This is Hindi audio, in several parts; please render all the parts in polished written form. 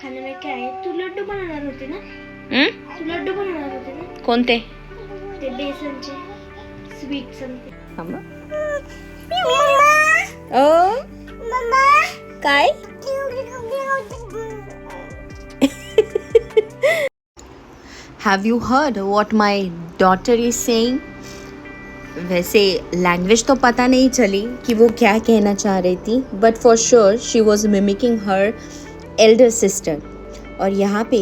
खाने में क्या है? तू लड्डू बनवणार होते ना? तू लड्डू बनवणार होते ना? कोणते? ते बेसनचे स्वीट समथिंग. ओ काय? Have you heard what my daughter is saying? वैसे लैंग्वेज तो पता नहीं चली कि वो क्या कहना चाह रही थी, but for sure she was mimicking her Elder sister. और यहाँ पे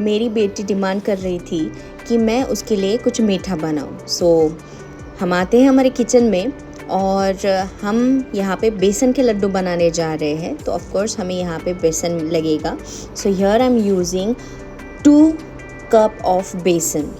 मेरी बेटी डिमांड कर रही थी कि मैं उसके लिए कुछ मीठा बनाऊँ. सो हम आते हैं हमारे किचन में और हम यहाँ पे बेसन के लड्डू बनाने जा रहे हैं. तो ऑफ कोर्स हमें यहाँ पे बेसन लगेगा. So here I am using 2 cup of बेसन.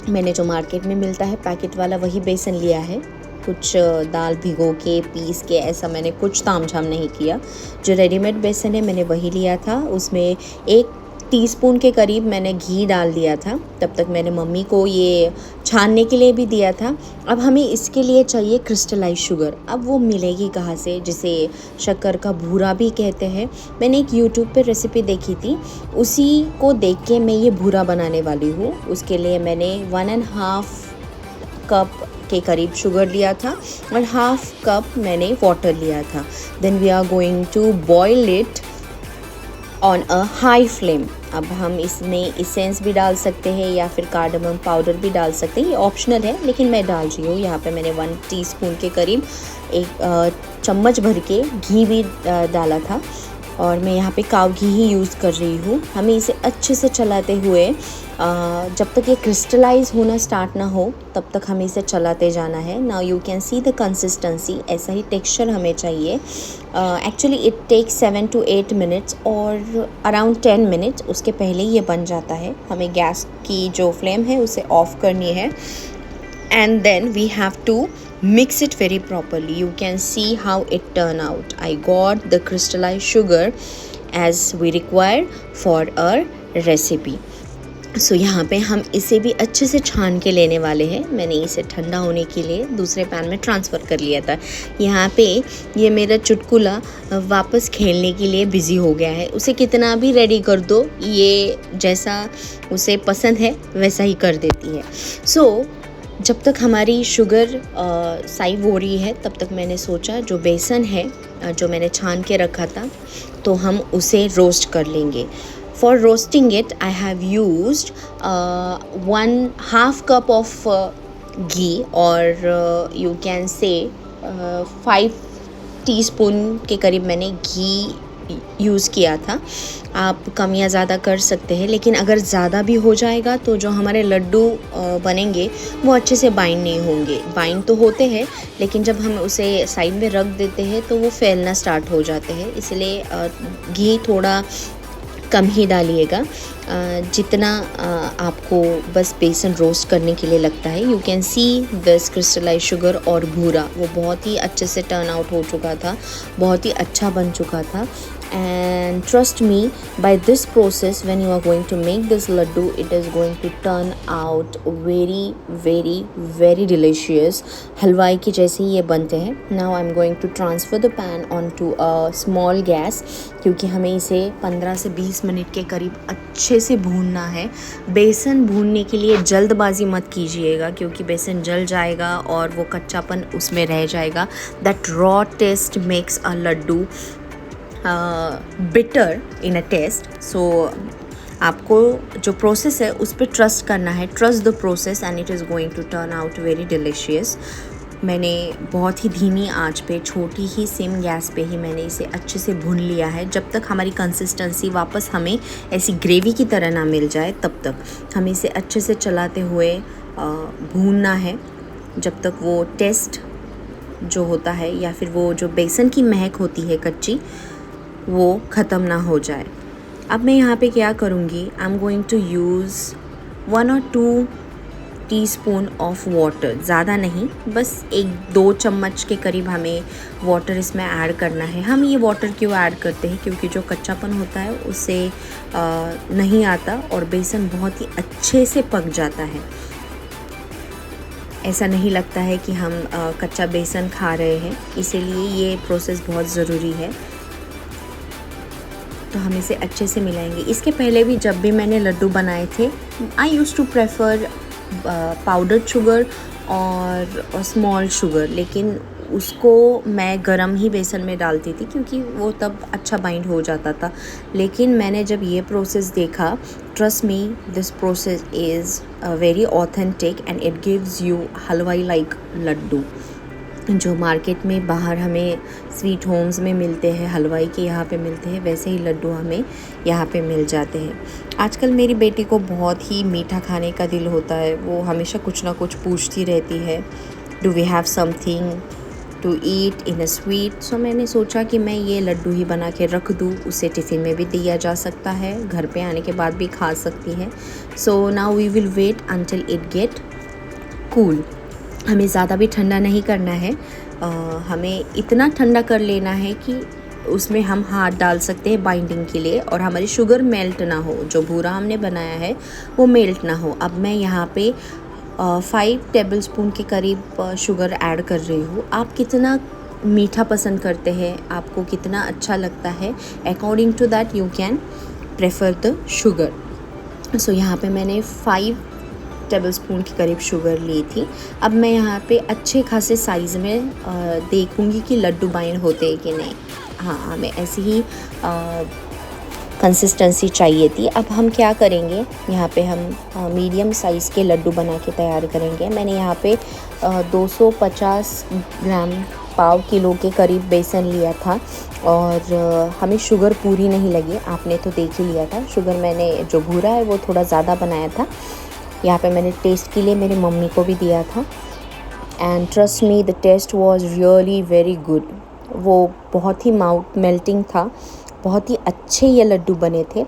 मैंने जो मार्केट में मिलता है पैकेट वाला वही बेसन लिया है. कुछ दाल भिगो के पीस के ऐसा मैंने कुछ तामझाम नहीं किया. जो रेडीमेड बेसन है मैंने वही लिया था. उसमें 1 टीस्पून के करीब मैंने घी डाल दिया था. तब तक मैंने मम्मी को ये छानने के लिए भी दिया था. अब हमें इसके लिए चाहिए क्रिस्टलाइज शुगर. अब वो मिलेगी कहाँ से, जिसे शक्कर का भूरा भी कहते हैं. मैंने एक यूट्यूब पे रेसिपी देखी थी, उसी को देख के मैं ये भूरा बनाने वाली हूँ. उसके लिए मैंने 1.5 कप के करीब शुगर लिया था और 1/2 कप मैंने वाटर लिया था. Then we are going to boil it on a high flame. अब हम इसमें इसेंस भी डाल सकते हैं या फिर कार्डमम पाउडर भी डाल सकते हैं. ये ऑप्शनल है लेकिन मैं डाल रही हूँ. यहाँ पे मैंने 1 टीस्पून के करीब 1 चम्मच भर के घी भी डाला था और मैं यहाँ पे काव घी ही यूज़ कर रही हूँ. हमें इसे अच्छे से चलाते हुए जब तक ये क्रिस्टलाइज होना स्टार्ट ना हो तब तक हमें इसे चलाते जाना है. Now you can see the consistency. ऐसा ही टेक्सचर हमें चाहिए. Actually it takes 7 to 8 minutes और अराउंड 10 मिनट्स उसके पहले ये बन जाता है. हमें गैस की जो फ्लेम है उसे ऑफ करनी है. And then we have to mix it very properly. You can see how it turn out. I got the crystallized sugar as we require for our recipe. So यहाँ पे हम इसे भी अच्छे से छान के लेने वाले हैं. मैंने इसे ठंडा होने के लिए दूसरे पैन में ट्रांसफ़र कर लिया था. यहाँ पे ये मेरा चुटकुला वापस खेलने के लिए बिज़ी हो गया है. उसे कितना भी रेडी कर दो, ये जैसा उसे पसंद है वैसा ही कर देती है. So जब तक हमारी शुगर साइव हो रही है तब तक मैंने सोचा जो बेसन है जो मैंने छान के रखा था तो हम उसे रोस्ट कर लेंगे. For roasting it I have used 1/2 cup of ghee और यू कैन से 5 टीस्पून के करीब मैंने घी यूज़ किया था. आप कम या ज़्यादा कर सकते हैं, लेकिन अगर ज़्यादा भी हो जाएगा तो जो हमारे लड्डू बनेंगे वो अच्छे से बाइंड नहीं होंगे. बाइंड तो होते हैं लेकिन जब हम उसे साइड में रख देते हैं तो वो फैलना स्टार्ट हो जाते हैं. इसलिए घी थोड़ा कम ही डालिएगा, जितना आपको बस बेसन रोस्ट करने के लिए लगता है. You can see this crystallize sugar और भूरा वो बहुत ही अच्छे से टर्न आउट हो चुका था, बहुत ही अच्छा बन चुका था. And trust me, by this process when you are going to make this laddu, it is going to turn out very very very delicious. हलवाई की जैसे ही ये बनते हैं. Now I'm going to transfer the pan onto a small gas क्योंकि हमें इसे 15 से 20 मिनट के करीब अच्छे से भूनना है. बेसन भूनने के लिए जल्दबाजी मत कीजिएगा क्योंकि बेसन जल जाएगा और वो कच्चापन उसमें रह जाएगा. That raw taste makes a laddu bitter in a taste. So आपको जो प्रोसेस है उस पर ट्रस्ट करना है. Trust the process and it is going to turn out very delicious. मैंने बहुत ही धीमी आंच पे, छोटी ही सिम गैस पे ही मैंने इसे अच्छे से भून लिया है. जब तक हमारी कंसिस्टेंसी वापस हमें ऐसी ग्रेवी की तरह ना मिल जाए तब तक हमें इसे अच्छे से चलाते हुए भूनना है जब तक वो टेस्ट जो होता है या फिर वो जो बेसन की महक होती है कच्ची वो ख़त्म ना हो जाए. अब मैं यहाँ पे क्या करूँगी, I am going to use 1 or 2 teaspoon of water. ज़्यादा नहीं, बस 1-2 चम्मच के करीब हमें वाटर इसमें ऐड करना है. हम ये वाटर क्यों ऐड करते हैं क्योंकि जो कच्चापन होता है उससे नहीं आता और बेसन बहुत ही अच्छे से पक जाता है. ऐसा नहीं लगता है कि हम कच्चा बेसन खा रहे हैं. इसीलिए ये प्रोसेस बहुत ज़रूरी है. तो हम इसे अच्छे से मिलाएंगे। इसके पहले भी जब भी मैंने लड्डू बनाए थे, I use to prefer powdered sugar और स्मॉल शुगर, लेकिन उसको मैं गरम ही बेसन में डालती थी क्योंकि वो तब अच्छा बाइंड हो जाता था। लेकिन मैंने जब ये प्रोसेस देखा, trust me, this process is very authentic and it gives you हलवाई लाइक लड्डू। जो मार्केट में बाहर हमें स्वीट होम्स में मिलते हैं, हलवाई के यहाँ पे मिलते हैं, वैसे ही लड्डू हमें यहाँ पे मिल जाते हैं। आजकल मेरी बेटी को बहुत ही मीठा खाने का दिल होता है, वो हमेशा कुछ ना कुछ पूछती रहती है, do we have something to eat in a sweet. So मैंने सोचा कि मैं ये लड्डू ही बना के रख दूँ, उसे टिफ़िन में भी दिया जा सकता है, घर पे आने के बाद भी खा सकती है। So now we will wait until it get cool. हमें ज़्यादा भी ठंडा नहीं करना है, हमें इतना ठंडा कर लेना है कि उसमें हम हाथ डाल सकते हैं बाइंडिंग के लिए और हमारी शुगर मेल्ट ना हो, जो बूरा हमने बनाया है वो मेल्ट ना हो। अब मैं यहाँ पे 5 टेबलस्पून के करीब शुगर ऐड कर रही हूँ। आप कितना मीठा पसंद करते हैं, आपको कितना अच्छा लगता है, according to that you can prefer the sugar. So यहाँ पे मैंने 5 टेबलस्पून के करीब शुगर ली थी। अब मैं यहाँ पे अच्छे खासे साइज़ में देखूँगी कि लड्डू बाइंड होते हैं कि नहीं। हाँ, हमें ऐसी ही कंसिस्टेंसी चाहिए थी। अब हम क्या करेंगे, यहाँ पे हम मीडियम साइज़ के लड्डू बना के तैयार करेंगे। मैंने यहाँ पे 250 ग्राम, पाव किलो के करीब बेसन लिया था और हमें शुगर पूरी नहीं लगी, आपने तो देख ही लिया था। शुगर मैंने जो भूरा है वो थोड़ा ज़्यादा बनाया था। यहाँ पे मैंने टेस्ट के लिए मेरी मम्मी को भी दिया था and trust me, the taste was really very good. वो बहुत ही माउथ मेल्टिंग था, बहुत ही अच्छे ये लड्डू बने थे।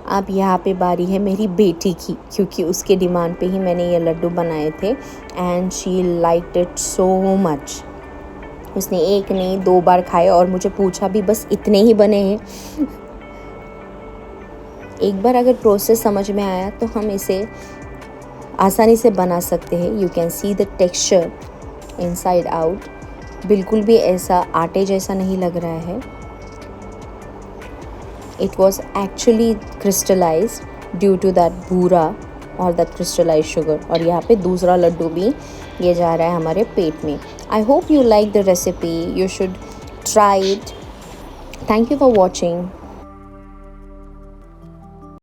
अब यहाँ पे बारी है मेरी बेटी की, क्योंकि उसके डिमांड पे ही मैंने ये लड्डू बनाए थे and she liked it so much. उसने एक नहीं 2 बार खाए और मुझे पूछा भी बस इतने ही बने हैं। एक बार अगर प्रोसेस समझ में आया तो हम इसे आसानी से बना सकते हैं। You can see the texture inside out, बिल्कुल भी ऐसा आटे जैसा नहीं लग रहा है। It was actually crystallized due to that बूरा और दैट क्रिस्टलाइज शुगर। और यहाँ पे दूसरा लड्डू भी ये जा रहा है हमारे पेट में। I hope you like the recipe, you should try it. Thank you for watching.